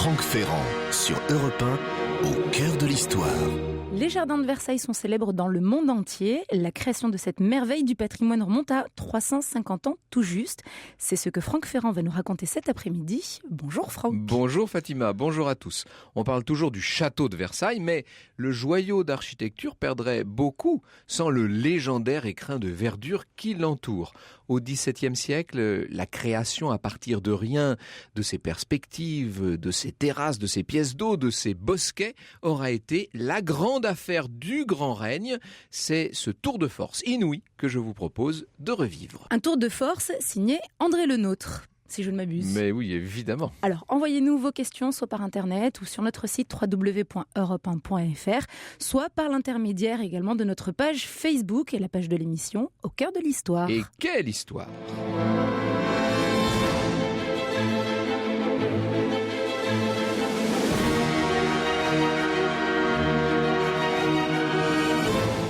Franck Ferrand sur Europe 1, au cœur de l'histoire. Les jardins de Versailles sont célèbres dans le monde entier. La création de cette merveille du patrimoine remonte à 350 ans tout juste. C'est ce que Franck Ferrand va nous raconter cet après-midi. Bonjour Franck. Bonjour Fatima, bonjour à tous. On parle toujours du château de Versailles, mais le joyau d'architecture perdrait beaucoup sans le légendaire écrin de verdure qui l'entoure. Au XVIIe siècle, la création à partir de rien, de ses perspectives, de ses terrasses, de ses pièces d'eau, de ses bosquets, aura été la grande affaire du grand règne. C'est ce tour de force inouï que je vous propose de revivre. Un tour de force signé André Le Nôtre, si je ne m'abuse. Mais oui, évidemment. Alors, envoyez-nous vos questions soit par internet ou sur notre site www.europe1.fr, soit par l'intermédiaire également de notre page Facebook et la page de l'émission Au cœur de l'histoire. Et quelle histoire! –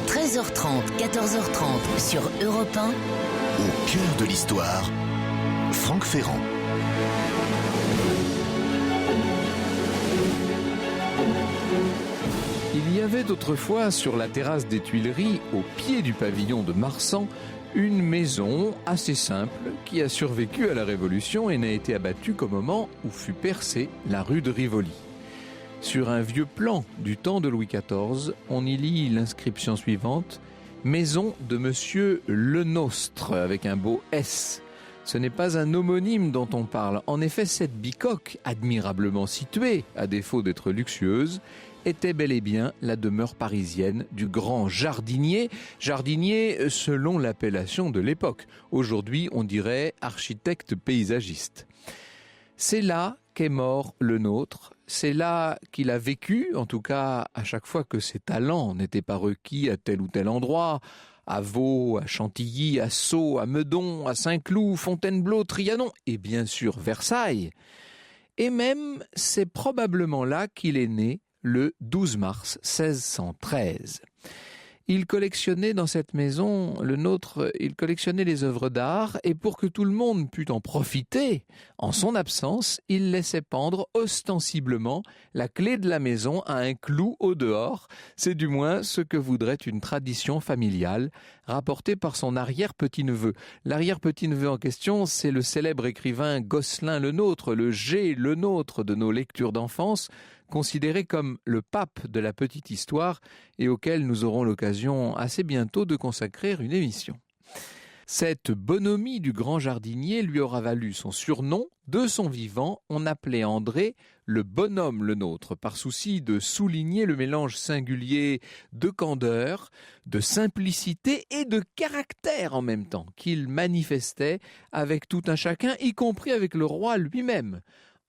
13h30, 14h30 sur Europe 1. Au cœur de l'histoire, Franck Ferrand. Il y avait autrefois sur la terrasse des Tuileries, au pied du pavillon de Marsan, une maison assez simple qui a survécu à la Révolution et n'a été abattue qu'au moment où fut percée la rue de Rivoli. Sur un vieux plan du temps de Louis XIV, on y lit l'inscription suivante: Maison de Monsieur Le Nostre, avec un beau S. Ce n'est pas un homonyme dont on parle. En effet, cette bicoque, admirablement située, à défaut d'être luxueuse, était bel et bien la demeure parisienne du grand jardinier. Jardinier selon l'appellation de l'époque. Aujourd'hui, on dirait architecte paysagiste. C'est là qu'est mort Le Nôtre. C'est là qu'il a vécu, en tout cas à chaque fois que ses talents n'étaient pas requis à tel ou tel endroit, à Vaux, à Chantilly, à Sceaux, à Meudon, à Saint-Cloud, Fontainebleau, Trianon et bien sûr Versailles. Et même, c'est probablement là qu'il est né le 12 mars 1613. Il collectionnait dans cette maison, Le Nôtre, il collectionnait les œuvres d'art et pour que tout le monde pût en profiter, en son absence, il laissait pendre ostensiblement la clé de la maison à un clou au dehors. C'est du moins ce que voudrait une tradition familiale rapportée par son arrière-petit-neveu. L'arrière-petit-neveu en question, c'est le célèbre écrivain Gosselin Le Nôtre, le G. Le Nôtre de nos lectures d'enfance, considéré comme le pape de la petite histoire et auquel nous aurons l'occasion assez bientôt de consacrer une émission. Cette bonhomie du grand jardinier lui aura valu son surnom. De son vivant, on appelait André le bonhomme Le Nôtre, par souci de souligner le mélange singulier de candeur, de simplicité et de caractère en même temps qu'il manifestait avec tout un chacun, y compris avec le roi lui-même.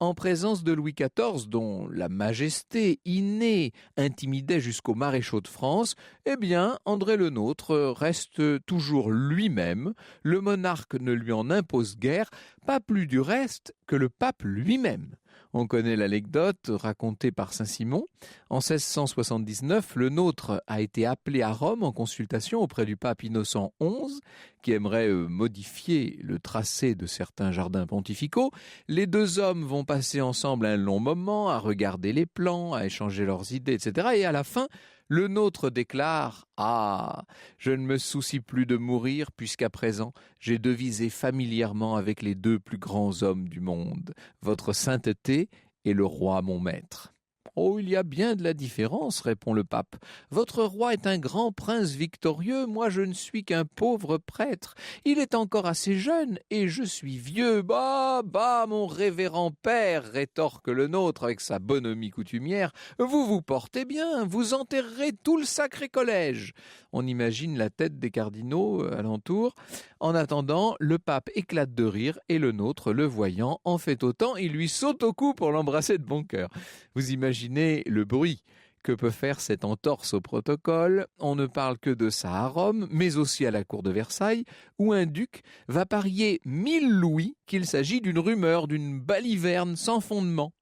En présence de Louis XIV, dont la majesté innée intimidait jusqu'aux maréchaux de France, eh bien, André Le Nôtre reste toujours lui-même. Le monarque ne lui en impose guère, pas plus du reste que le pape lui-même. On connaît l'anecdote racontée par Saint-Simon. En 1679, Le Nôtre a été appelé à Rome en consultation auprès du pape Innocent XI, qui aimerait modifier le tracé de certains jardins pontificaux. Les deux hommes vont passer ensemble un long moment à regarder les plans, à échanger leurs idées, etc. Et à la fin, Le Nôtre déclare « Ah, je ne me soucie plus de mourir puisqu'à présent, j'ai devisé familièrement avec les deux plus grands hommes du monde, votre sainteté et le roi mon maître. » Oh, il y a bien de la différence, répond le pape. Votre roi est un grand prince victorieux, moi je ne suis qu'un pauvre prêtre. Il est encore assez jeune et je suis vieux. Bah, mon révérend père, rétorque Le Nôtre avec sa bonhomie coutumière. Vous vous portez bien, vous enterrerez tout le sacré collège. On imagine la tête des cardinaux alentour. En attendant, le pape éclate de rire et Le Nôtre, le voyant, en fait autant, il lui saute au cou pour l'embrasser de bon cœur. Vous imaginez le bruit que peut faire cette entorse au protocole. On ne parle que de ça à Rome, mais aussi à la cour de Versailles, où un duc va parier 1000 louis qu'il s'agit d'une rumeur, d'une baliverne sans fondement.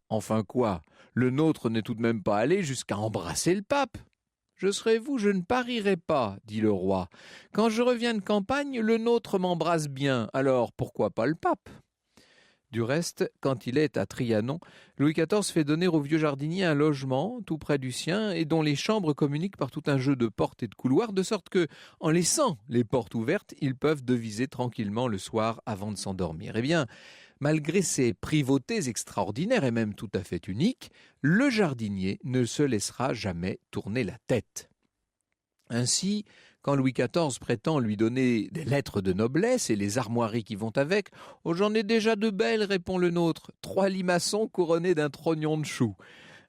Enfin quoi, Le Nôtre n'est tout de même pas allé jusqu'à embrasser le pape. Je serais vous, je ne parierai pas, dit le roi. Quand je reviens de campagne, Le Nôtre m'embrasse bien, alors pourquoi pas le pape ? Du reste, quand il est à Trianon, Louis XIV fait donner au vieux jardinier un logement tout près du sien et dont les chambres communiquent par tout un jeu de portes et de couloirs, de sorte que, en laissant les portes ouvertes, ils peuvent deviser tranquillement le soir avant de s'endormir. Eh bien, malgré ces privautés extraordinaires et même tout à fait uniques, le jardinier ne se laissera jamais tourner la tête. Ainsi, quand Louis XIV prétend lui donner des lettres de noblesse et les armoiries qui vont avec, « Oh, j'en ai déjà de belles, répond le nôtre, 3 limaçons couronnés d'un trognon de chou. »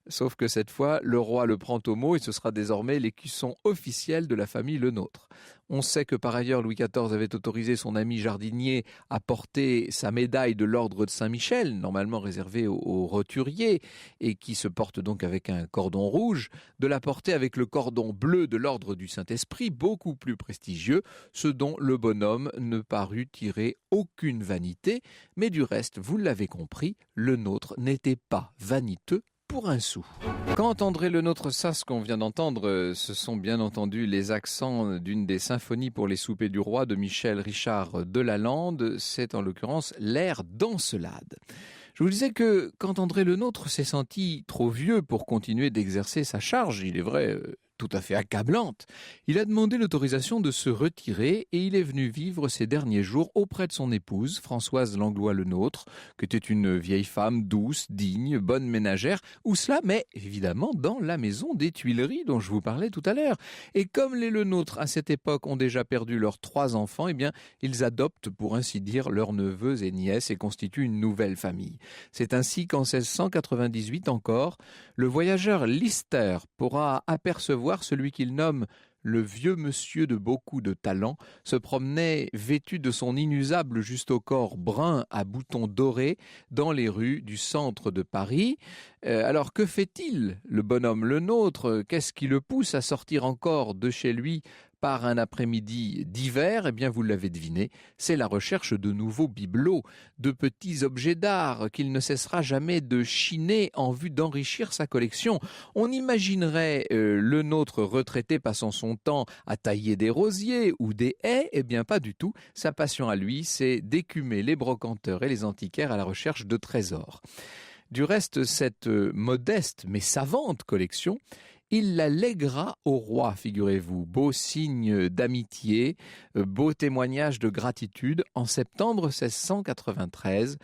Sauf que cette fois, le roi le prend au mot et ce sera désormais l'écusson officiel de la famille Le Nôtre. On sait que par ailleurs Louis XIV avait autorisé son ami jardinier à porter sa médaille de l'ordre de Saint-Michel, normalement réservée aux roturiers, et qui se porte donc avec un cordon rouge, de la porter avec le cordon bleu de l'ordre du Saint-Esprit, beaucoup plus prestigieux, ce dont le bonhomme ne parut tirer aucune vanité, mais du reste, vous l'avez compris, Le Nôtre n'était pas vaniteux pour un sou. Quand André Le Nôtre, ça, ce qu'on vient d'entendre, ce sont bien entendu les accents d'une des symphonies pour les soupers du roi de Michel Richard de Lalande. C'est en l'occurrence l'air d'Encelade. Je vous disais que quand André Le Nôtre s'est senti trop vieux pour continuer d'exercer sa charge, il est vrai, tout à fait accablante, il a demandé l'autorisation de se retirer et il est venu vivre ses derniers jours auprès de son épouse, Françoise Langlois Le Nôtre, qui était une vieille femme douce, digne, bonne ménagère, où cela, mais évidemment dans la maison des Tuileries dont je vous parlais tout à l'heure. Et comme les Le Nôtre à cette époque ont déjà perdu leurs 3 enfants, eh bien ils adoptent pour ainsi dire leurs neveux et nièces et constituent une nouvelle famille. C'est ainsi qu'en 1698 encore, le voyageur Lister pourra apercevoir celui qu'il nomme le vieux monsieur de beaucoup de talent, se promenait vêtu de son inusable juste au corps brun à boutons dorés dans les rues du centre de Paris. Alors que fait-il, le bonhomme Le Nôtre? Qu'est-ce qui le pousse à sortir encore de chez lui par un après-midi d'hiver? Eh bien, vous l'avez deviné, c'est la recherche de nouveaux bibelots, de petits objets d'art qu'il ne cessera jamais de chiner en vue d'enrichir sa collection. On imaginerait Le Nôtre retraité passant son temps à tailler des rosiers ou des haies. Eh bien, pas du tout. Sa passion à lui, c'est d'écumer les brocanteurs et les antiquaires à la recherche de trésors. Du reste, cette modeste mais savante collection, il la lèguera au roi, figurez-vous. Beau signe d'amitié, beau témoignage de gratitude en septembre 1693.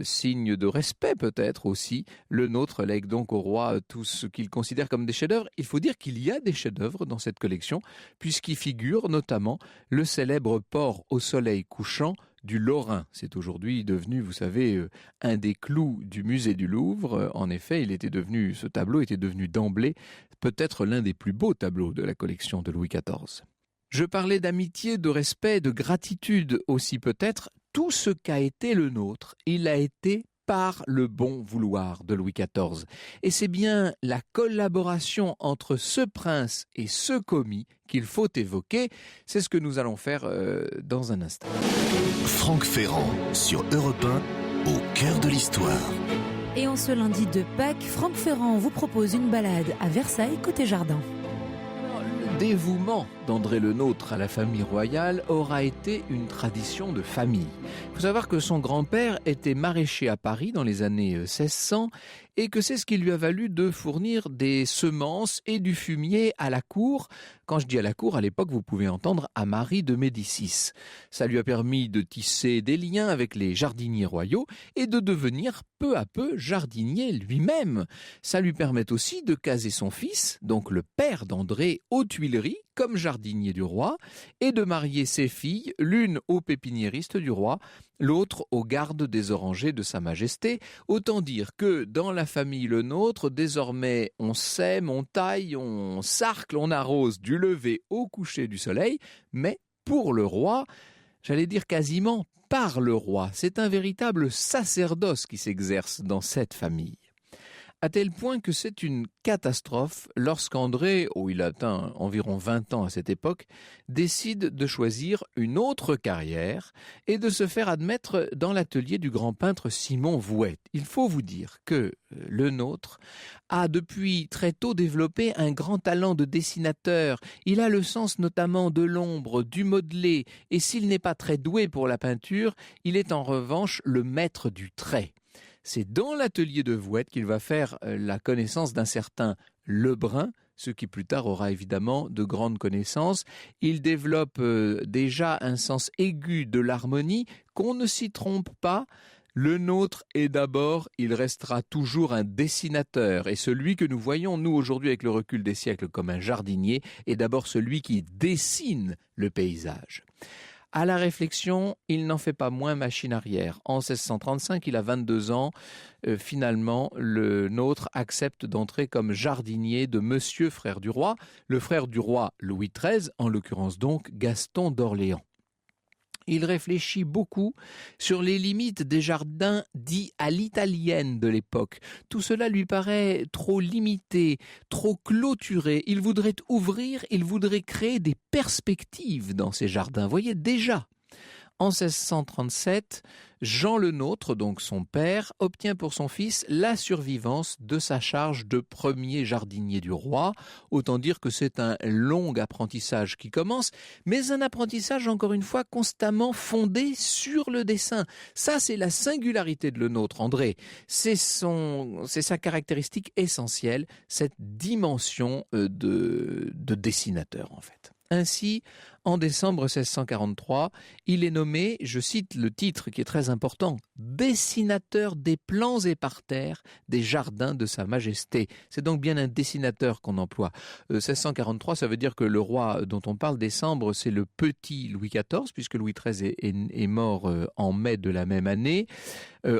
Signe de respect peut-être aussi. Le Nôtre lègue donc au roi tout ce qu'il considère comme des chefs-d'œuvre. Il faut dire qu'il y a des chefs-d'œuvre dans cette collection, puisqu'il figure notamment le célèbre port au soleil couchant du Lorrain. C'est aujourd'hui devenu, vous savez, un des clous du musée du Louvre. En effet, ce tableau était devenu d'emblée peut-être l'un des plus beaux tableaux de la collection de Louis XIV. Je parlais d'amitié, de respect, de gratitude aussi peut-être. Tout ce qu'a été Le Nôtre, il a été par le bon vouloir de Louis XIV. Et c'est bien la collaboration entre ce prince et ce commis qu'il faut évoquer. C'est ce que nous allons faire dans un instant. Franck Ferrand sur Europe 1, au cœur de l'histoire. Et en ce lundi de Pâques, Franck Ferrand vous propose une balade à Versailles côté jardin. Le dévouement d'André Le Nôtre à la famille royale aura été une tradition de famille. Il faut savoir que son grand-père était maraîcher à Paris dans les années 1600 et que c'est ce qui lui a valu de fournir des semences et du fumier à la cour. Quand je dis à la cour, à l'époque, vous pouvez entendre à Marie de Médicis. Ça lui a permis de tisser des liens avec les jardiniers royaux et de devenir peu à peu jardinier lui-même. Ça lui permet aussi de caser son fils, donc le père d'André, aux Tuileries, comme jardinier du roi, et de marier ses filles, l'une au pépiniériste du roi, l'autre aux gardes des orangers de Sa Majesté. Autant dire que dans la famille Le Nôtre, désormais on sème, on taille, on sarcle, on arrose du lever au coucher du soleil, mais pour le roi, j'allais dire quasiment par le roi. C'est un véritable sacerdoce qui s'exerce dans cette famille. à tel point que c'est une catastrophe lorsqu'André, il a atteint environ 20 ans à cette époque, décide de choisir une autre carrière et de se faire admettre dans l'atelier du grand peintre Simon Vouet. Il faut vous dire que le nôtre a depuis très tôt développé un grand talent de dessinateur. Il a le sens notamment de l'ombre, du modelé, et s'il n'est pas très doué pour la peinture, il est en revanche le maître du trait. C'est dans l'atelier de Vouet qu'il va faire la connaissance d'un certain Lebrun, ce qui plus tard aura évidemment de grandes connaissances. Il développe déjà un sens aigu de l'harmonie, qu'on ne s'y trompe pas. Le nôtre est d'abord, il restera toujours un dessinateur, et celui que nous voyons, nous, aujourd'hui, avec le recul des siècles, comme un jardinier, est d'abord celui qui dessine le paysage. À la réflexion, il n'en fait pas moins machine arrière. En 1635, il a 22 ans. Finalement, le nôtre accepte d'entrer comme jardinier de Monsieur Frère du Roi, le frère du roi Louis XIII, en l'occurrence donc Gaston d'Orléans. Il réfléchit beaucoup sur les limites des jardins dits à l'italienne de l'époque. Tout cela lui paraît trop limité, trop clôturé. Il voudrait ouvrir, il voudrait créer des perspectives dans ces jardins. Voyez déjà, en 1637, Jean le Nôtre, donc son père, obtient pour son fils la survivance de sa charge de premier jardinier du roi. Autant dire que c'est un long apprentissage qui commence, mais un apprentissage, encore une fois, constamment fondé sur le dessin. Ça, c'est la singularité de Le Nôtre, André. C'est sa caractéristique essentielle, cette dimension de dessinateur, en fait. Ainsi, en décembre 1643, il est nommé, je cite le titre qui est très important, « dessinateur des plans et parterres des jardins de Sa Majesté ». C'est donc bien un dessinateur qu'on emploie. 1643, ça veut dire que le roi dont on parle, décembre, c'est le petit Louis XIV, puisque Louis XIII est mort en mai de la même année.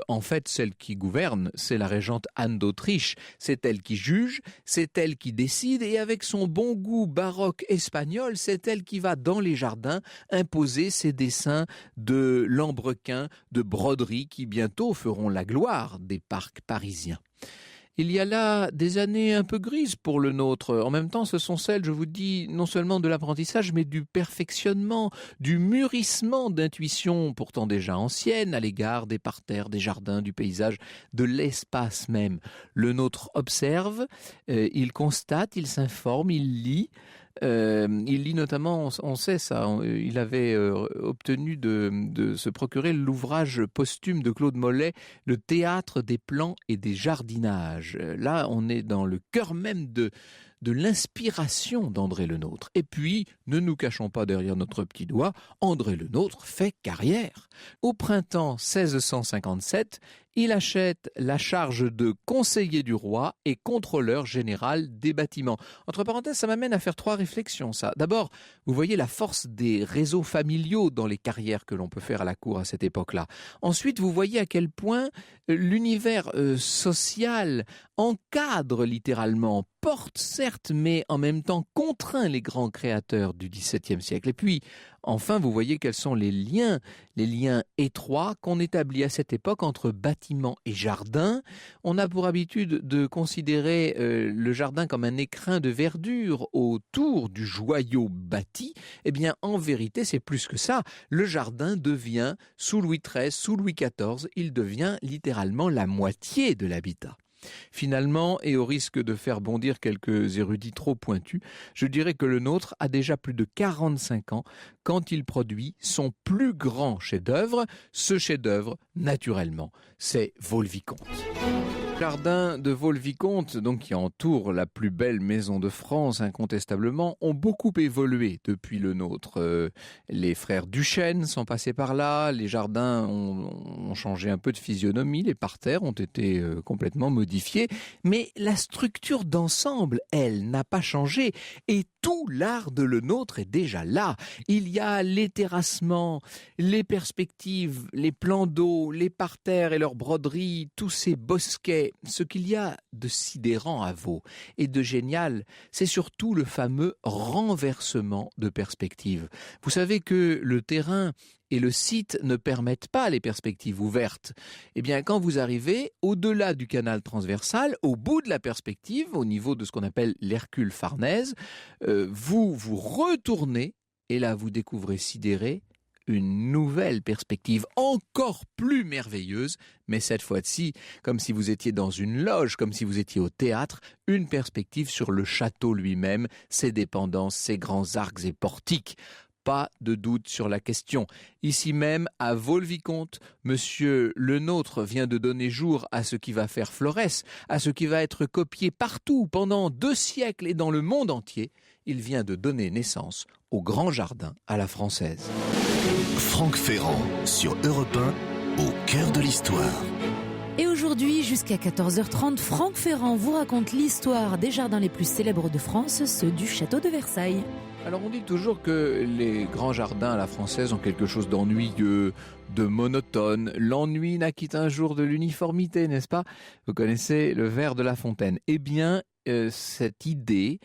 En fait, celle qui gouverne, c'est la régente Anne d'Autriche. C'est elle qui juge, c'est elle qui décide, et avec son bon goût baroque espagnol, c'est elle qui va dans les jardins imposer ses dessins de lambrequins, de broderies qui bientôt feront la gloire des parcs parisiens. Il y a là des années un peu grises pour le nôtre. En même temps, ce sont celles, je vous dis, non seulement de l'apprentissage, mais du perfectionnement, du mûrissement d'intuitions pourtant déjà anciennes à l'égard des parterres, des jardins, du paysage, de l'espace même. Le nôtre observe, il constate, il s'informe, il lit. Il lit notamment, on sait ça, il avait obtenu de se procurer l'ouvrage posthume de Claude Mollet, Le théâtre des plans et des jardinages. Là, on est dans le cœur même de l'inspiration d'André Le Nôtre. Et puis, ne nous cachons pas derrière notre petit doigt, André Le Nôtre fait carrière. Au printemps 1657, il achète la charge de conseiller du roi et contrôleur général des bâtiments. Entre parenthèses, ça m'amène à faire 3 réflexions, ça. D'abord, vous voyez la force des réseaux familiaux dans les carrières que l'on peut faire à la cour à cette époque-là. Ensuite, vous voyez à quel point l'univers social encadre littéralement, porte certes, mais en même temps contraint les grands créateurs du XVIIe siècle. Et puis, enfin, vous voyez quels sont les liens étroits qu'on établit à cette époque entre bâtiments et jardins. On a pour habitude de considérer le jardin comme un écrin de verdure autour du joyau bâti. Eh bien, en vérité, c'est plus que ça. Le jardin devient, sous Louis XIII, sous Louis XIV, il devient littéralement la moitié de l'habitat. Finalement, et au risque de faire bondir quelques érudits trop pointus, je dirais que le nôtre a déjà plus de 45 ans quand il produit son plus grand chef-d'œuvre. Ce chef-d'œuvre, naturellement, c'est Vaux-le-Vicomte. Le jardin de Vaux-le-Vicomte, donc qui entoure la plus belle maison de France incontestablement, ont beaucoup évolué depuis le nôtre. Les frères Duchesne sont passés par là, les jardins ont changé un peu de physionomie, les parterres ont été complètement modifiés, mais la structure d'ensemble, elle, n'a pas changé. Et tout l'art de le nôtre est déjà là. Il y a les terrassements, les perspectives, les plans d'eau, les parterres et leurs broderies, tous ces bosquets. Ce qu'il y a de sidérant à Vaux et de génial, c'est surtout le fameux renversement de perspective. Vous savez que le terrain et le site ne permettent pas les perspectives ouvertes. Eh bien, quand vous arrivez au-delà du canal transversal, au bout de la perspective, au niveau de ce qu'on appelle l'Hercule Farnèse, vous vous retournez et là vous découvrez sidéré une nouvelle perspective encore plus merveilleuse, mais cette fois-ci, comme si vous étiez dans une loge, comme si vous étiez au théâtre, une perspective sur le château lui-même, ses dépendances, ses grands arcs et portiques. Pas de doute sur la question. Ici même, à Vaux-le-Vicomte, Monsieur Lenôtre vient de donner jour à ce qui va faire Florès, à ce qui va être copié partout pendant 2 siècles et dans le monde entier. Il vient de donner naissance au grand jardin à la française. Franck Ferrand sur Europe 1, au cœur de l'histoire. Et aujourd'hui, jusqu'à 14h30, Franck Ferrand vous raconte l'histoire des jardins les plus célèbres de France, ceux du château de Versailles. Alors on dit toujours que les grands jardins à la française ont quelque chose d'ennuyeux, de monotone. L'ennui naquit un jour de l'uniformité, n'est-ce pas? Vous connaissez le vers de La Fontaine. Eh bien, cette idée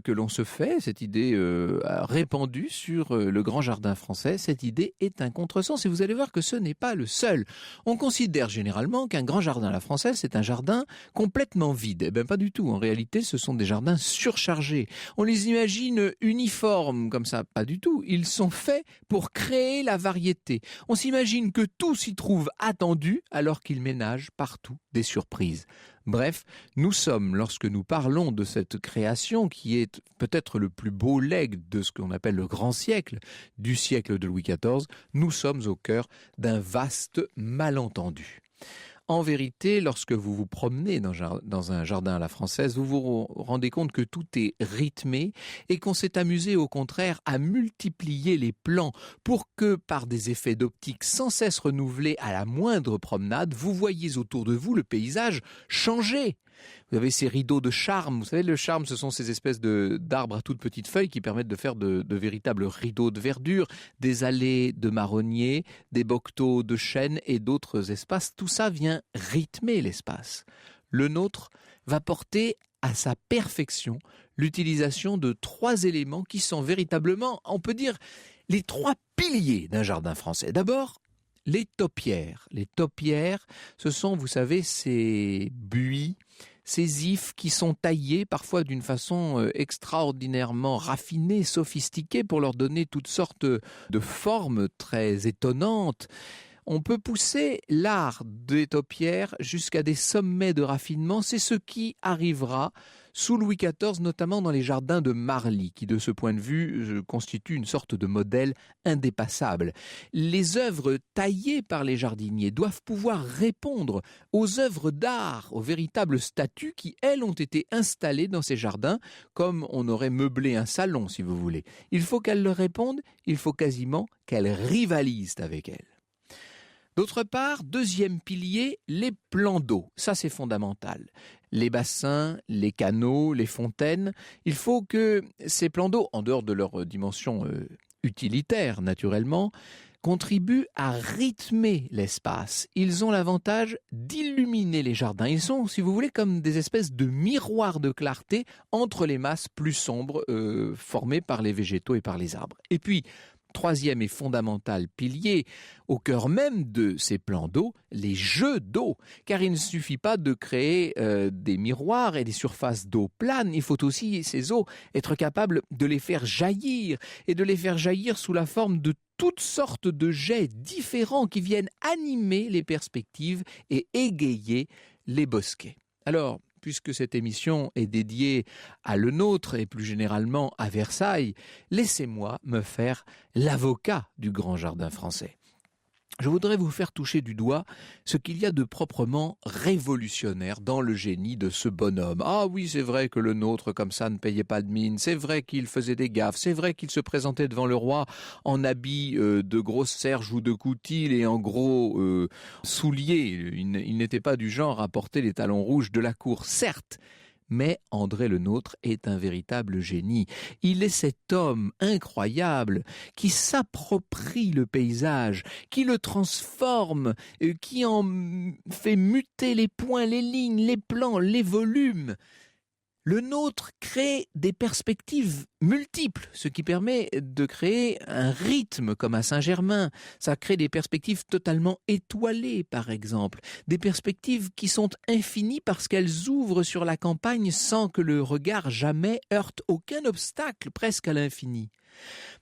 que l'on se fait, cette idée répandue sur le grand jardin français, cette idée est un contresens et vous allez voir que ce n'est pas le seul. On considère généralement qu'un grand jardin à la française, c'est un jardin complètement vide. Eh bien pas du tout, en réalité ce sont des jardins surchargés. On les imagine uniformes comme ça, pas du tout. Ils sont faits pour créer la variété. On s'imagine que tout s'y trouve attendu alors qu'ils ménagent partout des surprises. Bref, nous sommes, lorsque nous parlons de cette création qui est peut-être le plus beau legs de ce qu'on appelle le grand siècle, du siècle de Louis XIV, nous sommes au cœur d'un vaste malentendu. En vérité, lorsque vous vous promenez dans un jardin à la française, vous vous rendez compte que tout est rythmé et qu'on s'est amusé au contraire à multiplier les plans pour que, par des effets d'optique sans cesse renouvelés à la moindre promenade, vous voyez autour de vous le paysage changer. Vous avez ces rideaux de charme. Vous savez, le charme, ce sont ces espèces d'arbres à toutes petites feuilles qui permettent de faire de véritables rideaux de verdure, des allées de marronniers, des bocteaux de chêne et d'autres espaces. Tout ça vient rythmer l'espace. Le nôtre va porter à sa perfection l'utilisation de 3 éléments qui sont véritablement, on peut dire, les 3 piliers d'un jardin français. D'abord, les taupières. Les taupières, ce sont, vous savez, ces buis, ces ifs qui sont taillés parfois d'une façon extraordinairement raffinée, sophistiquée pour leur donner toutes sortes de formes très étonnantes. On peut pousser l'art des taupières jusqu'à des sommets de raffinement. C'est ce qui arrivera sous Louis XIV, notamment dans les jardins de Marly, qui de ce point de vue constituent une sorte de modèle indépassable. Les œuvres taillées par les jardiniers doivent pouvoir répondre aux œuvres d'art, aux véritables statues qui, elles, ont été installées dans ces jardins, comme on aurait meublé un salon, si vous voulez. Il faut qu'elles leur répondent, il faut quasiment qu'elles rivalisent avec elles. D'autre part, deuxième pilier, les plans d'eau. Ça, c'est fondamental. Les bassins, les canaux, les fontaines. Il faut que ces plans d'eau, en dehors de leur dimension utilitaire, naturellement, contribuent à rythmer l'espace. Ils ont l'avantage d'illuminer les jardins. Ils sont, si vous voulez, comme des espèces de miroirs de clarté entre les masses plus sombres formées par les végétaux et par les arbres. Et puis, troisième et fondamental pilier, au cœur même de ces plans d'eau, les jeux d'eau. Car il ne suffit pas de créer des miroirs et des surfaces d'eau planes. Il faut aussi, ces eaux, être capable de les faire jaillir. Et de les faire jaillir sous la forme de toutes sortes de jets différents qui viennent animer les perspectives et égayer les bosquets. Alors, puisque cette émission est dédiée à Le Nôtre et plus généralement à Versailles, laissez-moi me faire l'avocat du grand jardin français. Je voudrais vous faire toucher du doigt ce qu'il y a de proprement révolutionnaire dans le génie de ce bonhomme. Ah oui, c'est vrai que le nôtre comme ça ne payait pas de mine, c'est vrai qu'il faisait des gaffes, c'est vrai qu'il se présentait devant le roi en habit de grosse serge ou de coutil et en gros souliers. Il n'était pas du genre à porter les talons rouges de la cour, certes. Mais André Le Nôtre est un véritable génie. Il est cet homme incroyable qui s'approprie le paysage, qui le transforme, qui en fait muter les points, les lignes, les plans, les volumes. Le nôtre crée des perspectives multiples, ce qui permet de créer un rythme comme à Saint-Germain. Ça crée des perspectives totalement étoilées, par exemple. Des perspectives qui sont infinies parce qu'elles ouvrent sur la campagne sans que le regard jamais heurte aucun obstacle, presque à l'infini.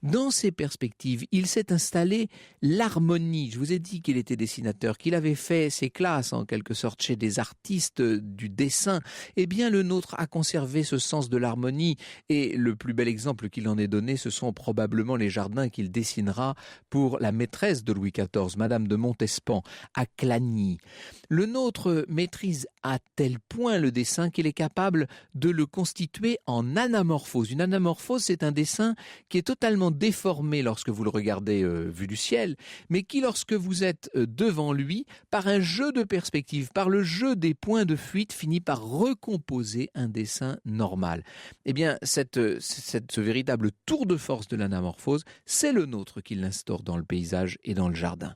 Dans ces perspectives, il s'est installé l'harmonie. Je vous ai dit qu'il était dessinateur, qu'il avait fait ses classes en quelque sorte chez des artistes du dessin. Eh bien, le nôtre a conservé ce sens de l'harmonie et le plus bel exemple qu'il en ait donné, ce sont probablement les jardins qu'il dessinera pour la maîtresse de Louis XIV, Madame de Montespan, à Clagny. Le nôtre maîtrise à tel point le dessin qu'il est capable de le constituer en anamorphose. Une anamorphose, c'est un dessin qui est totalement déformé lorsque vous le regardez vu du ciel, mais qui, lorsque vous êtes devant lui, par un jeu de perspective, par le jeu des points de fuite, finit par recomposer un dessin normal. Eh bien, ce véritable tour de force de l'anamorphose, c'est le nôtre qui l'instaure dans le paysage et dans le jardin.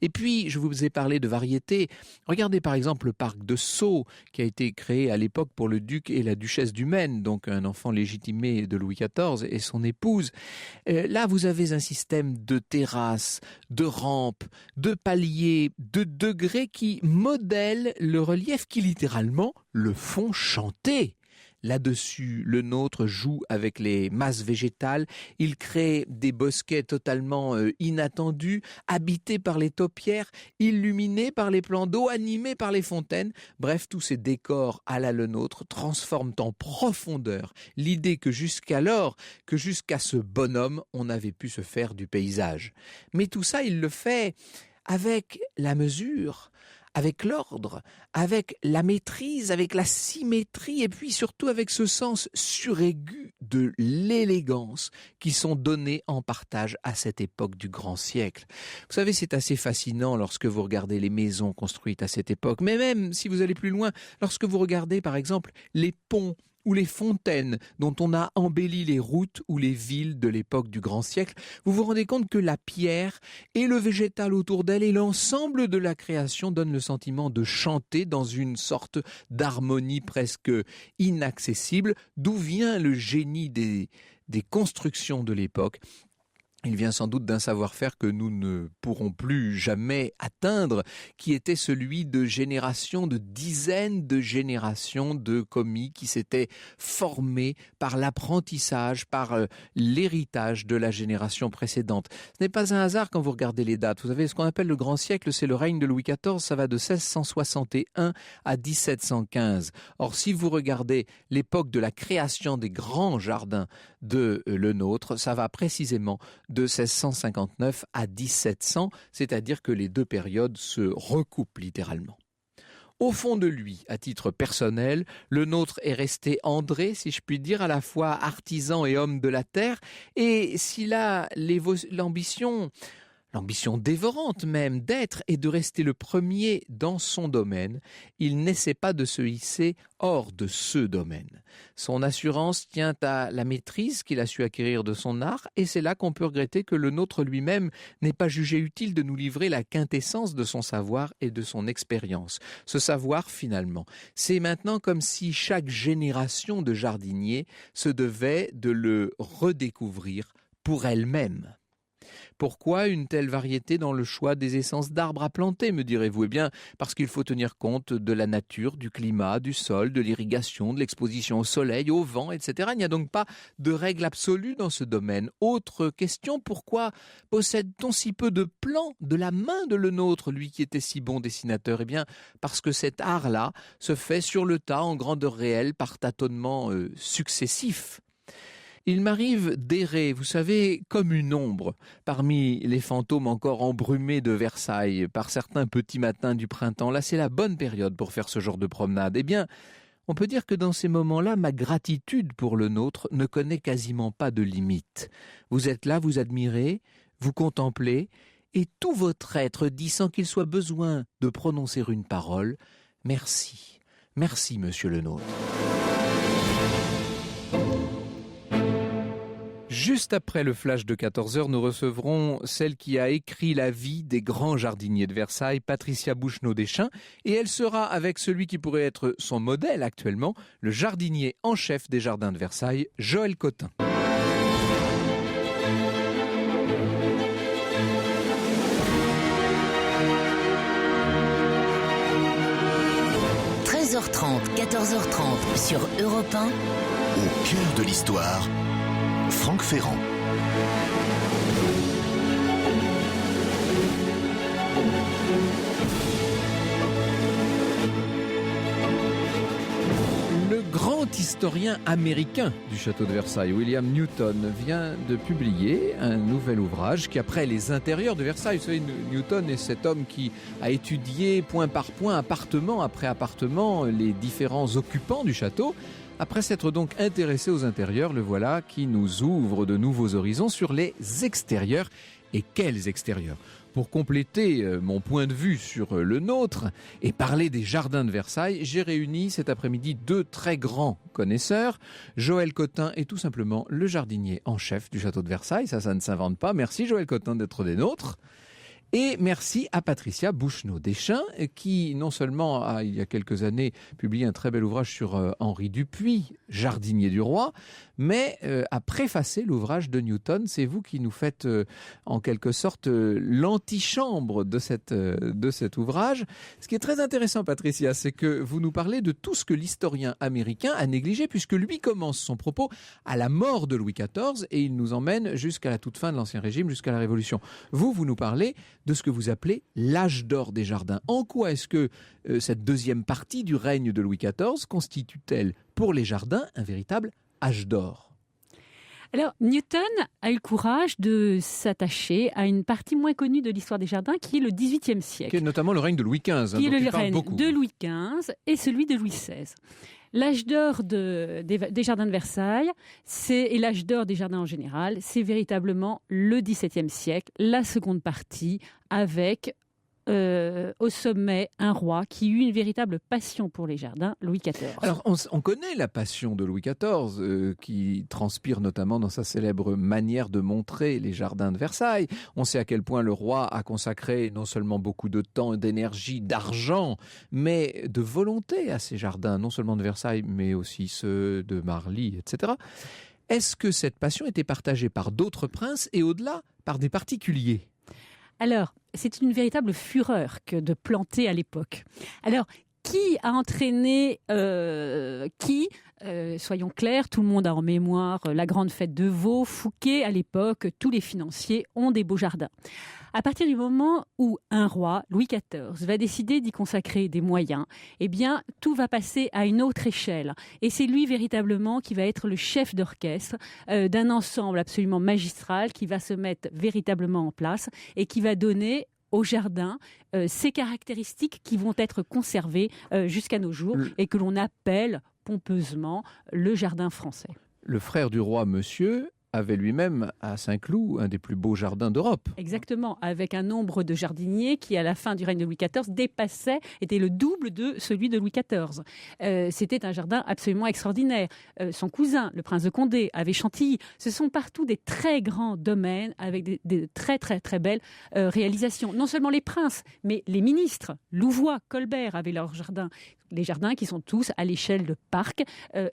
Et puis, je vous ai parlé de variété. Regardez par exemple le parc de Sceaux, qui a été créé à l'époque pour le duc et la duchesse du Maine, donc un enfant légitimé de Louis XIV et son épouse. Là, vous avez un système de terrasses, de rampes, de paliers, de degrés qui modèlent le relief, qui littéralement le font chanter. Là-dessus, le nôtre joue avec les masses végétales, il crée des bosquets totalement inattendus, habités par les taupières, illuminés par les plans d'eau, animés par les fontaines. Bref, tous ces décors à la le nôtre transforment en profondeur l'idée que jusqu'à ce bonhomme, on avait pu se faire du paysage. Mais tout ça, il le fait avec la mesure, avec l'ordre, avec la maîtrise, avec la symétrie et puis surtout avec ce sens suraigu de l'élégance qui sont donnés en partage à cette époque du grand siècle. Vous savez, c'est assez fascinant lorsque vous regardez les maisons construites à cette époque, mais même si vous allez plus loin, lorsque vous regardez par exemple les ponts ou les fontaines dont on a embelli les routes ou les villes de l'époque du grand siècle, vous vous rendez compte que la pierre et le végétal autour d'elle et l'ensemble de la création donnent le sentiment de chanter dans une sorte d'harmonie presque inaccessible. D'où vient le génie des constructions de l'époque ? Il vient sans doute d'un savoir-faire que nous ne pourrons plus jamais atteindre, qui était celui de générations, de dizaines de générations de commis qui s'étaient formés par l'apprentissage, par l'héritage de la génération précédente. Ce n'est pas un hasard quand vous regardez les dates. Vous savez, ce qu'on appelle le grand siècle, c'est le règne de Louis XIV, ça va de 1661 à 1715. Or, si vous regardez l'époque de la création des grands jardins de le nôtre, ça va précisément de 1659 à 1700, c'est-à-dire que les deux périodes se recoupent littéralement. Au fond de lui, à titre personnel, le nôtre est resté André, si je puis dire, à la fois artisan et homme de la terre, et s'il a l'ambition dévorante même d'être et de rester le premier dans son domaine, il n'essaie pas de se hisser hors de ce domaine. Son assurance tient à la maîtrise qu'il a su acquérir de son art, et c'est là qu'on peut regretter que le nôtre lui-même n'ait pas jugé utile de nous livrer la quintessence de son savoir et de son expérience. Ce savoir, finalement, c'est maintenant comme si chaque génération de jardiniers se devait de le redécouvrir pour elle-même. Pourquoi une telle variété dans le choix des essences d'arbres à planter, me direz-vous ? Eh bien, parce qu'il faut tenir compte de la nature, du climat, du sol, de l'irrigation, de l'exposition au soleil, au vent, etc. Il n'y a donc pas de règle absolue dans ce domaine. Autre question, pourquoi possède-t-on si peu de plans de la main de le nôtre, lui qui était si bon dessinateur ? Eh bien, parce que cet art-là se fait sur le tas, en grandeur réelle, par tâtonnements successifs. Il m'arrive d'errer, vous savez, comme une ombre, parmi les fantômes encore embrumés de Versailles, par certains petits matins du printemps. Là, c'est la bonne période pour faire ce genre de promenade. Eh bien, on peut dire que dans ces moments-là, ma gratitude pour le nôtre ne connaît quasiment pas de limite. Vous êtes là, vous admirez, vous contemplez, et tout votre être dit sans qu'il soit besoin de prononcer une parole, « Merci, merci, monsieur le nôtre ». Juste après le flash de 14h, nous recevrons celle qui a écrit la vie des grands jardiniers de Versailles, Patricia Bouchenaud-Deschamps, et elle sera avec celui qui pourrait être son modèle actuellement, le jardinier en chef des jardins de Versailles, Joël Cottin. – 14h30 sur Europe 1. Au cœur de l'histoire, Franck Ferrand. Le grand historien américain du château de Versailles, William Newton, vient de publier un nouvel ouvrage qui, après les intérieurs de Versailles, vous savez, Newton est cet homme qui a étudié point par point, appartement après appartement, les différents occupants du château. Après s'être donc intéressé aux intérieurs, le voilà qui nous ouvre de nouveaux horizons sur les extérieurs. Et quels extérieurs ? Pour compléter mon point de vue sur le nôtre et parler des jardins de Versailles, j'ai réuni cet après-midi deux très grands connaisseurs. Joël Cottin est tout simplement le jardinier en chef du château de Versailles. Ça ne s'invente pas. Merci Joël Cottin d'être des nôtres. Et merci à Patricia Bouchenaud-Deschamps qui non seulement a, il y a quelques années, publié un très bel ouvrage sur Henri Dupuy, jardinier du roi, mais a préfacé l'ouvrage de Newton. C'est vous qui nous faites en quelque sorte l'antichambre de cet ouvrage. Ce qui est très intéressant, Patricia, c'est que vous nous parlez de tout ce que l'historien américain a négligé, puisque lui commence son propos à la mort de Louis XIV et il nous emmène jusqu'à la toute fin de l'Ancien Régime, jusqu'à la Révolution. Vous nous parlez de ce que vous appelez l'âge d'or des jardins. En quoi est-ce que cette deuxième partie du règne de Louis XIV constitue-t-elle pour les jardins un véritable âge d'or ? Alors, Newton a eu le courage de s'attacher à une partie moins connue de l'histoire des jardins, qui est le XVIIIe siècle. Qui est notamment le règne de Louis XV. Qui est le règne de Louis XV et celui de Louis XVI. L'âge d'or des jardins de Versailles, et l'âge d'or des jardins en général, c'est véritablement le XVIIe siècle, la seconde partie, avec au sommet un roi qui eut une véritable passion pour les jardins, Louis XIV. Alors on connaît la passion de Louis XIV qui transpire notamment dans sa célèbre manière de montrer les jardins de Versailles. On sait à quel point le roi a consacré non seulement beaucoup de temps, d'énergie, d'argent, mais de volonté à ces jardins, non seulement de Versailles, mais aussi ceux de Marly, etc. Est-ce que cette passion était partagée par d'autres princes et au-delà par des particuliers ? Alors, c'est une véritable fureur que de planter à l'époque. Alors, qui a entraîné qui soyons clairs, tout le monde a en mémoire la grande fête de Vaux, Fouquet, à l'époque, tous les financiers ont des beaux jardins. À partir du moment où un roi, Louis XIV, va décider d'y consacrer des moyens, eh bien, tout va passer à une autre échelle. Et c'est lui véritablement qui va être le chef d'orchestre d'un ensemble absolument magistral qui va se mettre véritablement en place et qui va donner au jardin ces caractéristiques qui vont être conservées jusqu'à nos jours et que l'on appelle pompeusement le jardin français. Le frère du roi, monsieur, avait lui-même à Saint-Cloud un des plus beaux jardins d'Europe. Exactement, avec un nombre de jardiniers qui, à la fin du règne de Louis XIV, était le double de celui de Louis XIV. C'était un jardin absolument extraordinaire. Son cousin, le prince de Condé, avait Chantilly. Ce sont partout des très grands domaines avec des très très très belles réalisations. Non seulement les princes, mais les ministres. Louvois, Colbert avaient leur jardin. Les jardins qui sont tous à l'échelle de parcs,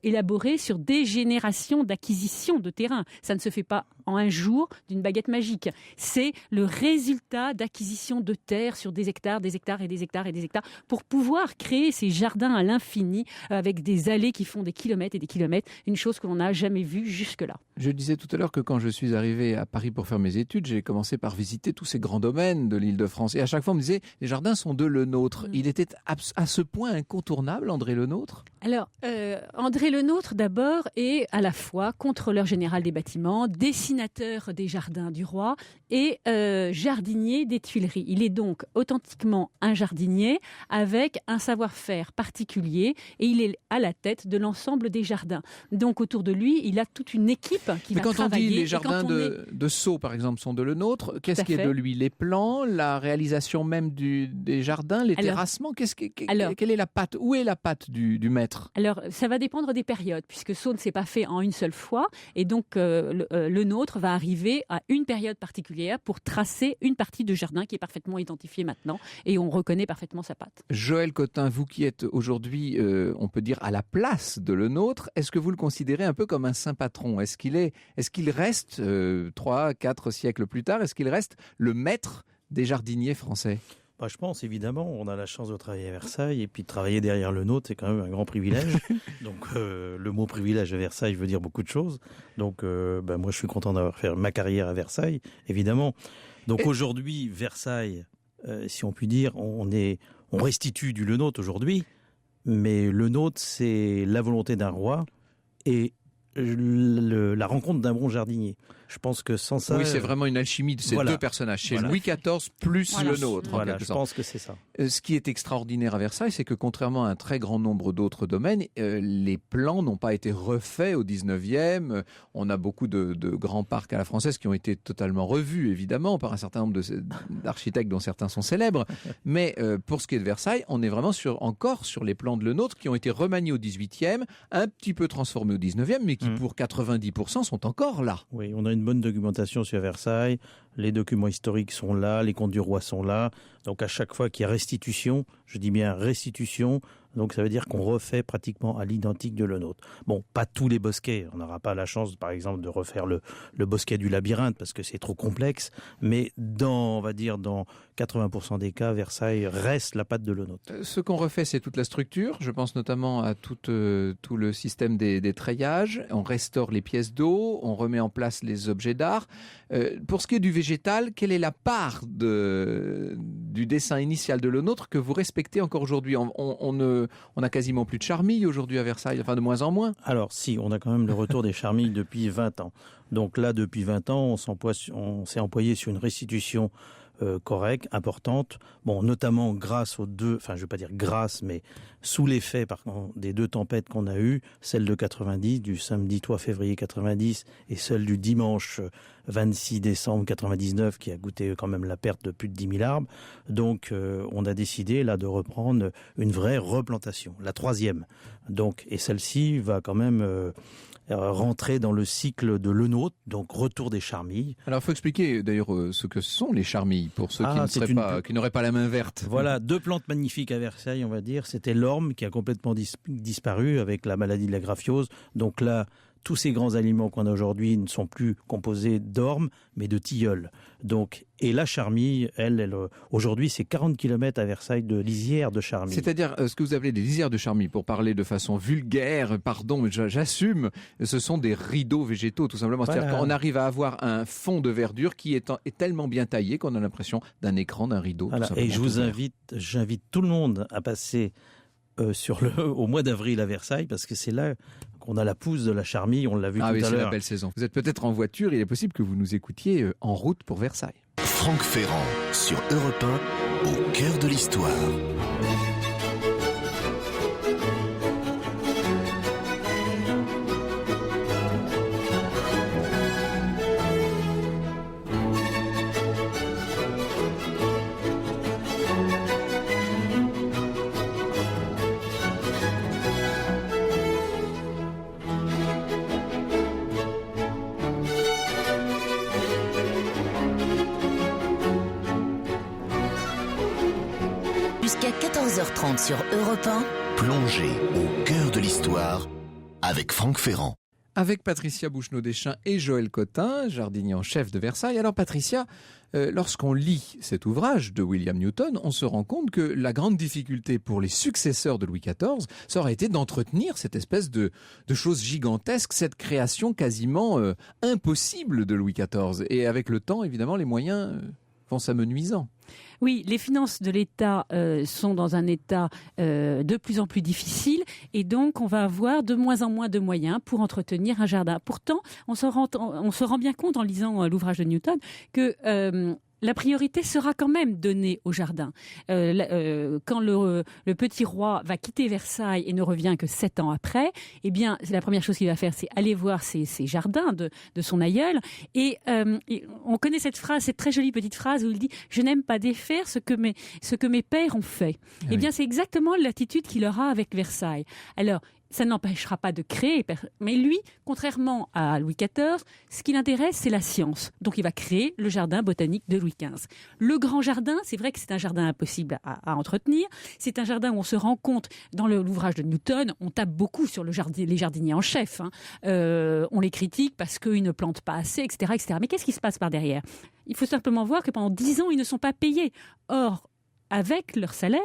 élaborés sur des générations d'acquisition de terrain. Ça ne se fait pas en un jour d'une baguette magique. C'est le résultat d'acquisition de terre sur des hectares et des hectares et des hectares pour pouvoir créer ces jardins à l'infini avec des allées qui font des kilomètres et des kilomètres, une chose que l'on n'a jamais vue jusque-là. Je disais tout à l'heure que quand je suis arrivé à Paris pour faire mes études, j'ai commencé par visiter tous ces grands domaines de l'Île-de-France. Et à chaque fois, on me disait, les jardins sont de Lenôtre. Il était à ce point incontournable, André Lenôtre ? Alors, André Lenôtre, d'abord, est à la fois contrôleur général des bâtiments, dessinateur des jardins du roi et jardinier des Tuileries. Il est donc authentiquement un jardinier avec un savoir-faire particulier et il est à la tête de l'ensemble des jardins. Donc, autour de lui, il a toute une équipe qui va travailler. Mais quand on dit les jardins de Sceaux, par exemple, sont de Lenôtre, qu'est-ce qui est de lui ? Les plans, la réalisation même des jardins, les terrassements, quelle est la patte ? Où est la patte du maître ? mètres? Alors, ça va dépendre des périodes, puisque Saône ne s'est pas fait en une seule fois. Et donc, le nôtre va arriver à une période particulière pour tracer une partie de jardin qui est parfaitement identifiée maintenant. Et on reconnaît parfaitement sa patte. Joël Cottin, vous qui êtes aujourd'hui, on peut dire, à la place de le nôtre, est-ce que vous le considérez un peu comme un saint patron? Est-ce qu'il reste, 3, 4 siècles plus tard, est-ce qu'il reste le maître des jardiniers français? Je pense, évidemment, on a la chance de travailler à Versailles et puis de travailler derrière le nôtre, c'est quand même un grand privilège. Donc, le mot privilège à Versailles veut dire beaucoup de choses. Donc, moi, je suis content d'avoir fait ma carrière à Versailles, évidemment. Donc, aujourd'hui, Versailles, si on peut dire, on restitue du le nôtre aujourd'hui, mais le nôtre, c'est la volonté d'un roi et la rencontre d'un bon jardinier. Je pense que sans ça... Oui, c'est vraiment une alchimie de ces deux personnages. C'est Louis XIV plus le nôtre. Voilà, je pense que c'est ça. Ce qui est extraordinaire à Versailles, c'est que contrairement à un très grand nombre d'autres domaines, les plans n'ont pas été refaits au 19e. On a beaucoup de grands parcs à la française qui ont été totalement revus, évidemment, par un certain nombre d'architectes dont certains sont célèbres. Mais pour ce qui est de Versailles, on est vraiment encore sur les plans de le nôtre qui ont été remaniés au 18e, un petit peu transformés au 19e, mais qui pour 90% sont encore là. Oui, on a une bonne documentation sur Versailles, les documents historiques sont là, les comptes du roi sont là, donc à chaque fois qu'il y a restitution, je dis bien restitution, donc ça veut dire qu'on refait pratiquement à l'identique de le nôtre. Bon, pas tous les bosquets, on n'aura pas la chance par exemple de refaire le bosquet du labyrinthe parce que c'est trop complexe, mais on va dire dans 80% des cas, Versailles reste la patte de le nôtre. Ce qu'on refait, c'est toute la structure, je pense notamment à tout le système des treillages, on restaure les pièces d'eau, on remet en place les objets d'art. Pour ce qui est du végétal, quelle est la part du dessin initial de le nôtre que vous respectez encore aujourd'hui? On a quasiment plus de charmilles aujourd'hui à Versailles, enfin de moins en moins. Alors si, on a quand même le retour des charmilles depuis 20 ans. Donc là, depuis 20 ans, on s'est employé sur une restitution correcte, importante, notamment grâce aux deux, enfin je ne vais pas dire grâce, mais sous l'effet des deux tempêtes qu'on a eues, celle de 90, du samedi 3 février 90 et celle du dimanche 26 décembre 99 qui a goûté quand même la perte de plus de 10 000 arbres. Donc on a décidé là de reprendre une vraie replantation, la 3e. Donc, et celle-ci va quand même rentrer dans le cycle de le nôtre, donc retour des charmilles. Alors il faut expliquer d'ailleurs ce que sont les charmilles pour ceux qui n'auraient pas la main verte. Voilà, 2 plantes magnifiques à Versailles, on va dire. C'était l'orme qui a complètement disparu avec la maladie de la graphiose. Donc là, tous ces grands aliments qu'on a aujourd'hui ne sont plus composés d'orme, mais de tilleul. Donc, et la charmille, elle aujourd'hui, c'est 40 km à Versailles de lisières de charmille. C'est-à-dire ce que vous appelez des lisières de charmille, pour parler de façon vulgaire, pardon, mais j'assume, ce sont des rideaux végétaux, tout simplement. Voilà. C'est-à-dire qu'on arrive à avoir un fond de verdure qui est tellement bien taillé qu'on a l'impression d'un écran, d'un rideau. Voilà. Et j'invite tout le monde à passer au mois d'avril à Versailles, parce que c'est là qu'on a la pousse de la charmille, on l'a vu tout à l'heure. C'est la belle saison. Vous êtes peut-être en voiture, il est possible que vous nous écoutiez en route pour Versailles. Franck Ferrand sur Europe 1, au cœur de l'histoire. Jusqu'à 14h30 sur Europe 1. Plongez au cœur de l'histoire avec Franck Ferrand. Avec Patricia Bouchenaud-Deschamps et Joël Cottin, jardinier en chef de Versailles. Alors Patricia, lorsqu'on lit cet ouvrage de William Newton, on se rend compte que la grande difficulté pour les successeurs de Louis XIV, ça aurait été d'entretenir cette espèce de chose gigantesque, cette création quasiment impossible de Louis XIV. Et avec le temps, évidemment, les moyens vont s'amenuisant. Oui, les finances de l'État sont dans un état de plus en plus difficile et donc on va avoir de moins en moins de moyens pour entretenir un jardin. Pourtant, on se rend bien compte en lisant l'ouvrage de Newton que la priorité sera quand même donnée au jardin. Quand le petit roi va quitter Versailles et ne revient que 7 ans après, eh bien, la première chose qu'il va faire, c'est aller voir ses jardins de son aïeul. Et on connaît cette phrase, cette très jolie petite phrase où il dit « Je n'aime pas défaire ce que mes pères ont fait ». Eh bien, c'est exactement l'attitude qu'il aura avec Versailles. Alors, ça n'empêchera pas de créer. Mais lui, contrairement à Louis XIV, ce qui l'intéresse, c'est la science. Donc, il va créer le jardin botanique de Louis XV. Le grand jardin, c'est vrai que c'est un jardin impossible à entretenir. C'est un jardin où on se rend compte, dans l'ouvrage de Newton, on tape beaucoup sur les jardiniers en chef. On les critique parce qu'ils ne plantent pas assez, etc., etc. Mais qu'est-ce qui se passe par derrière ? Il faut simplement voir que pendant 10 ans, ils ne sont pas payés. Or, avec leur salaire,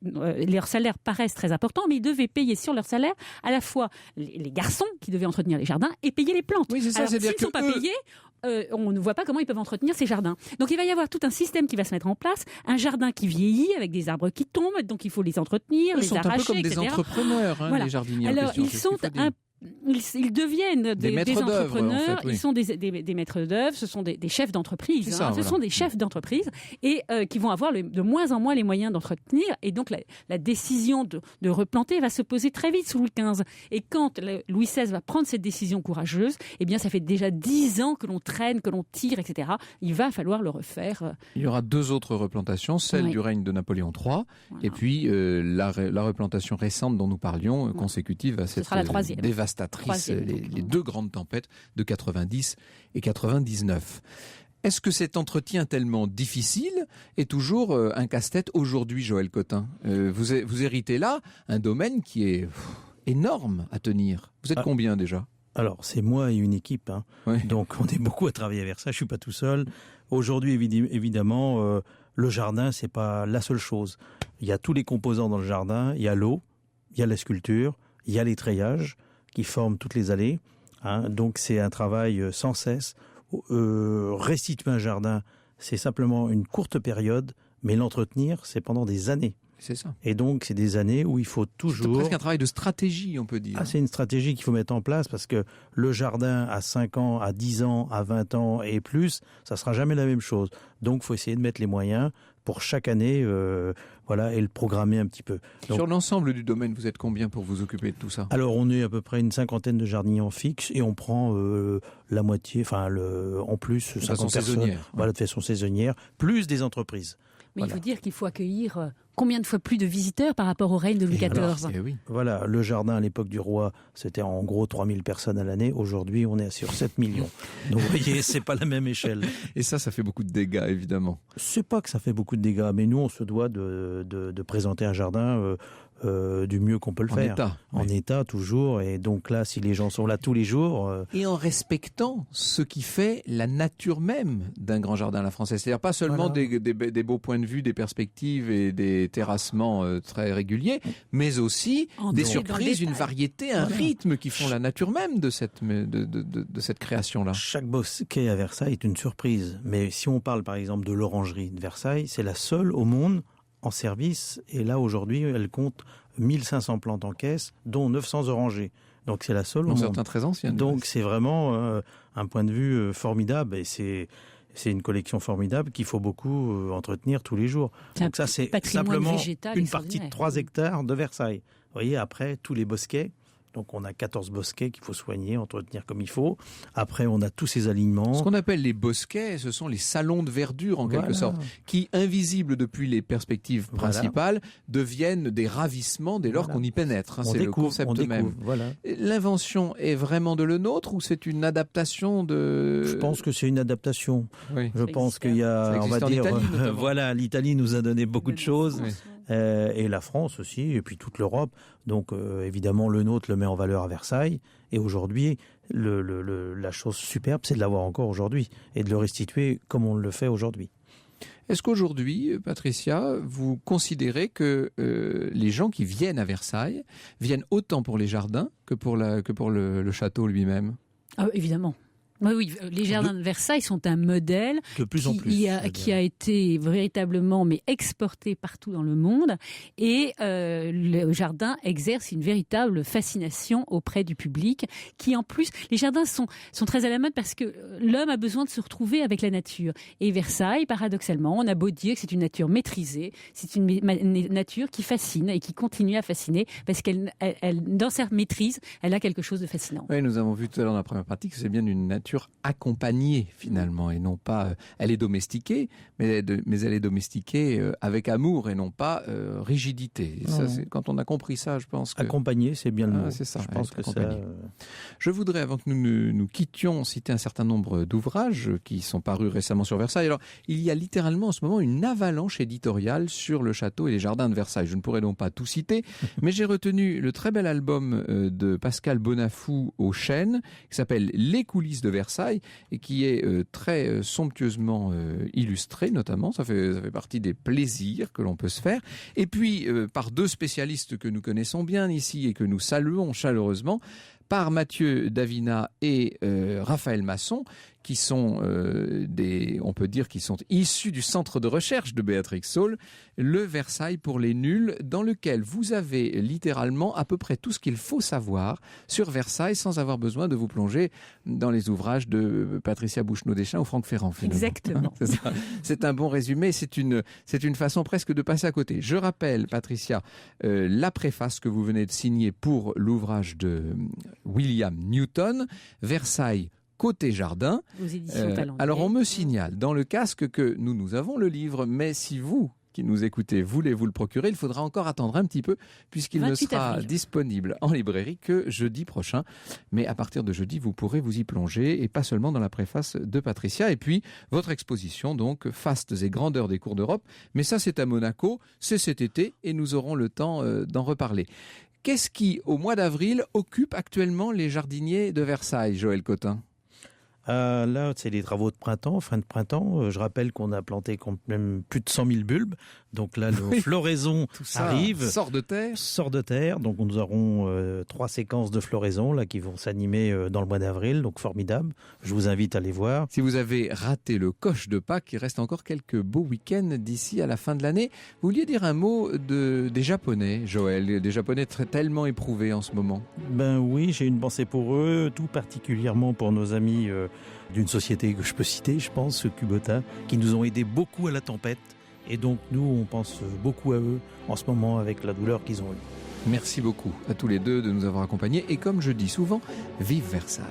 leurs salaires paraissent très importants, mais ils devaient payer sur leur salaire à la fois les garçons qui devaient entretenir les jardins et payer les plantes. Oui, c'est ça. Alors, s'ils ne sont pas payés, on ne voit pas comment ils peuvent entretenir ces jardins. Donc il va y avoir tout un système qui va se mettre en place, un jardin qui vieillit avec des arbres qui tombent, donc il faut les entretenir, les arracher, Ils sont un peu comme etc. des entrepreneurs, Voilà. les jardiniers. Alors ils deviennent des entrepreneurs, en fait, oui. Ils sont des maîtres d'œuvre, ce sont des chefs d'entreprise, ce sont des chefs d'entreprise et qui vont avoir de moins en moins les moyens d'entretenir, et donc la décision de replanter va se poser très vite sous Louis XV. Et quand Louis XVI va prendre cette décision courageuse, eh bien ça fait déjà 10 ans que l'on traîne, que l'on tire, etc. Il va falloir le refaire. Il y aura 2 autres replantations, celle du règne de Napoléon III, et puis la replantation récente dont nous parlions, consécutive à cette dévastatrice, les 2 grandes tempêtes de 90 et 99. Est-ce que cet entretien tellement difficile est toujours un casse-tête aujourd'hui, Joël Cottin ? Vous héritez là un domaine qui est énorme à tenir. Vous êtes combien déjà ? Alors, c'est moi et une équipe. Oui. Donc, on est beaucoup à travailler vers ça. Je ne suis pas tout seul. Aujourd'hui, évidemment, le jardin, ce n'est pas la seule chose. Il y a tous les composants dans le jardin. Il y a l'eau, il y a la sculpture, il y a les treillages qui forment toutes les allées. Donc, c'est un travail sans cesse. Restituer un jardin, c'est simplement une courte période, mais l'entretenir, c'est pendant des années. C'est ça. Et donc, c'est des années où il faut toujours... C'est presque un travail de stratégie, on peut dire. C'est une stratégie qu'il faut mettre en place parce que le jardin à 5 ans, à 10 ans, à 20 ans et plus, ça ne sera jamais la même chose. Donc, il faut essayer de mettre les moyens pour chaque année, et le programmer un petit peu. Donc, sur l'ensemble du domaine, vous êtes combien pour vous occuper de tout ça ? Alors, on est à peu près une 50aine de jardiniers en fixe et on prend la moitié, en plus, 50 personnes. Voilà, de façon saisonnière, plus des entreprises. Mais il faut dire qu'il faut accueillir combien de fois plus de visiteurs par rapport au règne de Louis XIV. Voilà, le jardin à l'époque du roi, c'était en gros 3000 personnes à l'année. Aujourd'hui, on est sur 7 millions. Donc vous voyez, c'est pas la même échelle. Et ça fait beaucoup de dégâts, évidemment. C'est pas que ça fait beaucoup de dégâts, mais nous, on se doit de présenter un jardin du mieux qu'on peut le faire. En état, toujours. Et donc là, si les gens sont là tous les jours... Et en respectant ce qui fait la nature même d'un grand jardin à la française. C'est-à-dire pas seulement des beaux points de vue, des perspectives et des terrassements très réguliers, mais aussi des surprises, une variété, un rythme qui font la nature même de cette création-là. Chaque bosquet à Versailles est une surprise. Mais si on parle par exemple de l'orangerie de Versailles, c'est la seule au monde en service, et là aujourd'hui elle compte 1500 plantes en caisse, dont 900 orangers. Donc c'est la seule au monde. Certains très anciennes. Donc c'est vraiment un point de vue formidable, et c'est une collection formidable qu'il faut beaucoup entretenir tous les jours. Donc ça c'est simplement une partie de 3 hectares de Versailles. Vous voyez, après tous les bosquets. Donc on a 14 bosquets qu'il faut soigner, entretenir comme il faut. Après, on a tous ces alignements. Ce qu'on appelle les bosquets, ce sont les salons de verdure en quelque sorte, qui, invisibles depuis les perspectives principales, deviennent des ravissements dès lors qu'on y pénètre. C'est le concept même. L'invention est vraiment de le nôtre ou c'est une adaptation de... Je pense que c'est une adaptation. Oui. Je pense qu'il y a, on va dire, l'Italie nous a donné beaucoup de choses. Oui. Et la France aussi, et puis toute l'Europe. Donc évidemment, le nôtre le met en valeur à Versailles. Et aujourd'hui, la chose superbe, c'est de l'avoir encore aujourd'hui et de le restituer comme on le fait aujourd'hui. Est-ce qu'aujourd'hui, Patricia, vous considérez que les gens qui viennent à Versailles viennent autant pour les jardins que pour le château lui-même ? Évidemment. Oui, les jardins de Versailles sont un modèle De plus en plus. qui a été véritablement exporté partout dans le monde, et le jardin exerce une véritable fascination auprès du public, qui en plus, les jardins sont très à la mode parce que l'homme a besoin de se retrouver avec la nature. Et Versailles, paradoxalement, on a beau dire que c'est une nature maîtrisée, c'est une nature qui fascine et qui continue à fasciner parce qu'elle, dans sa maîtrise, elle a quelque chose de fascinant. Oui, nous avons vu tout à l'heure dans la première partie que c'est bien une nature accompagnée finalement, et non pas elle est domestiquée, mais elle est domestiquée avec amour et non pas rigidité. Et ça, quand on a compris ça, je pense que Accompagner, c'est bien le mot. c'est ça. Je pense que ça. Je voudrais, avant que nous quittions, citer un certain nombre d'ouvrages qui sont parus récemment sur Versailles. Alors, il y a littéralement en ce moment une avalanche éditoriale sur le château et les jardins de Versailles. Je ne pourrais donc pas tout citer, mais j'ai retenu le très bel album de Pascal Bonafou au Chêne, qui s'appelle Les coulisses de Versailles, et qui est très somptueusement illustré, notamment. Ça fait partie des plaisirs que l'on peut se faire. Et puis, par deux spécialistes que nous connaissons bien ici et que nous saluons chaleureusement, par Mathieu Davina et Raphaël Masson, qui sont on peut dire qu'ils sont issus du centre de recherche de Béatrix Saul, le Versailles pour les nuls, dans lequel vous avez littéralement à peu près tout ce qu'il faut savoir sur Versailles sans avoir besoin de vous plonger dans les ouvrages de Patricia Bouchenaud-Deschamps ou Franck Ferrand. Finalement. Exactement. C'est un bon résumé, c'est une façon presque de passer à côté. Je rappelle, Patricia, la préface que vous venez de signer pour l'ouvrage de William Newton, Versailles côté jardin. Aux éditions Talendier. Alors on me signale dans le casque que nous avons le livre, mais si vous qui nous écoutez voulez vous le procurer, il faudra encore attendre un petit peu puisqu'il ne sera avril. disponible en librairie que jeudi prochain. Mais à partir de jeudi, vous pourrez vous y plonger, et pas seulement dans la préface de Patricia. Et puis votre exposition, donc Fastes et grandeurs des cours d'Europe. Mais ça, c'est à Monaco, c'est cet été, et nous aurons le temps d'en reparler. Qu'est-ce qui, au mois d'avril, occupe actuellement les jardiniers de Versailles, Joël Cotin ? Là, c'est les travaux de printemps, fin de printemps. Je rappelle qu'on a planté quand même plus de 100 000 bulbes. Donc là, le floraison arrive. Sort de terre. Donc nous aurons 3 séquences de floraison là, qui vont s'animer dans le mois d'avril. Donc formidable. Je vous invite à les voir. Si vous avez raté le coche de Pâques, il reste encore quelques beaux week-ends d'ici à la fin de l'année. Vous vouliez dire un mot des Japonais, Joël, des Japonais tellement éprouvés en ce moment? Ben oui, j'ai une pensée pour eux, tout particulièrement pour nos amis d'une société que je peux citer, je pense, Kubota, qui nous ont aidés beaucoup à la tempête. Et donc nous, on pense beaucoup à eux en ce moment avec la douleur qu'ils ont eue. Merci beaucoup à tous les deux de nous avoir accompagnés. Et comme je dis souvent, vive Versailles!